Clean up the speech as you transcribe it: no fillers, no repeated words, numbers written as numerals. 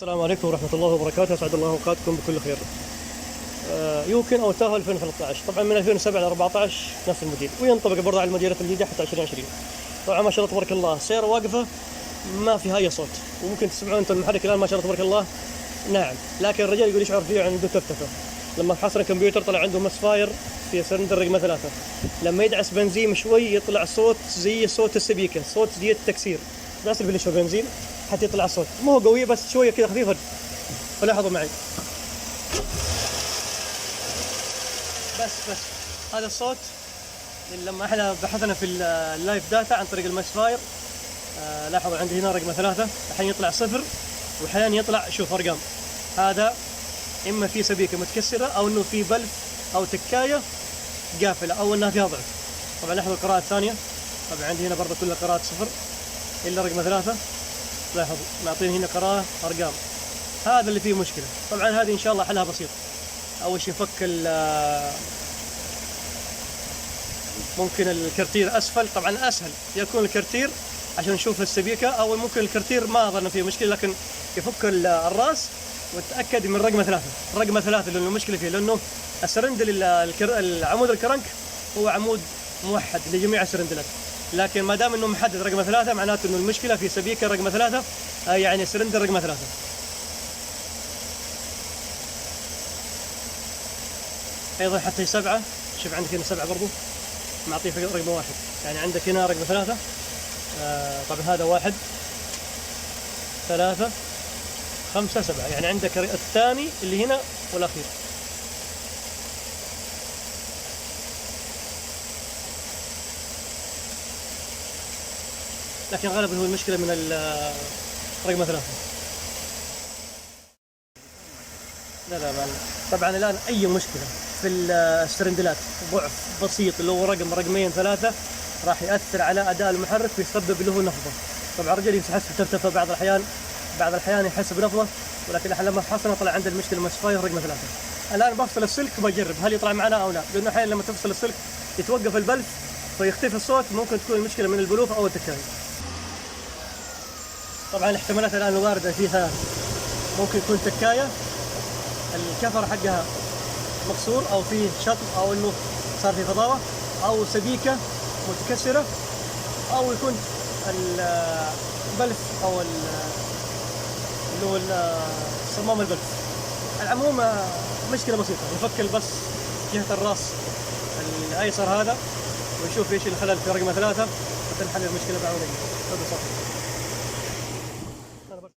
السلام عليكم ورحمة الله وبركاته، أسعد الله أوقاتكم بكل خير. يوكن أو تاهو 2013 طبعا من 2007 ل 14 نفس الموديل، وينطبق برضه على الموديلات الجديدة حتى 2020. طبعا ما شاء الله تبارك الله سيارة واقفة ما فيها أي صوت، وممكن تسمعون أنتم المحرك الآن ما شاء الله تبارك الله ناعم، لكن الرجال يقول يشعر فيه عنده تفتفة. لما حصل الكمبيوتر طلع عنده مسفاير في سلندر رقم 3، لما يدعس بنزين شوي يطلع صوت زي صوت السبيكة، صوت زي التكسير، بس اللي يشرب بنزين حتى يطلع الصوت، مو هو قوي بس شوية كذا خفيفة. فلاحظوا معي بس هذا الصوت لما احنا بحثنا في اللايف داتا عن طريق المسفاير. لاحظوا عندي هنا رقم 3 الحين يطلع 0 واحيانا يطلع شوف ارقام. هذا اما في سبيكه متكسره او انه في بلف او تكايه قافله او انها فيها ضعف. طبعا لاحظوا القراءه الثانيه، طبعا عندي هنا برضه كلها قراءه 0 الا رقم 3. لاحظوا معطيني هنا قراءه ارقام، هذا اللي فيه مشكله. طبعا هذه ان شاء الله حلها بسيط. اول شيء فك ممكن الكرتير اسفل، طبعا اسهل يكون الكرتير عشان نشوف السبيكه، او ممكن الكرتير ما اظن فيه مشكله، لكن يفك الراس وتاكد من رقم 3. رقم 3 لانه المشكله فيه لانه السرندل العمود الكرنك هو عمود موحد لجميع السرندلات، لكن ما دام انه محدد رقم 3 معناته انه المشكله في سبيكه رقم 3، يعني سرندل رقم 3. ايضا حتى 7 شوف عندك هنا 7 برضو معطيه رقم 1، يعني عندك هنا رقم 3. طبعا هذا 1 3 5 7، يعني عندك الثاني اللي هنا والاخير. لكن غالبا هو المشكله من رقم 3. لا طبعا الان اي مشكله في السرندلات ضعف بسيط اللي هو رقم رقمين 3 راح ياثر على اداء المحرك ويسبب له نفضه. طبعا الرجل يحس بترتفع بعض الاحيان يحس بنفضه، ولكن احنا لما فحصنا طلع عنده المشكله مسفاير رقم 3. الان بفصل السلك بجرب هل يطلع معنا او لا، لانه احيانا لما تفصل السلك يتوقف البلف فيختفي الصوت، ممكن تكون المشكله من البلوف او التكايه. طبعا الاحتمالات الان الوارده فيها ممكن يكون تكايه الكفر حقها مكسور او فيه شطب او انه صار في فضاوه او سبيكه متكسره او يكون البلف او اللي هو صمام البلف. العموم مشكله بسيطه، نفك البس جهه الراس الايسر هذا ونشوف ايش الخلل في رقم 3 وتنحل المشكله بعونين.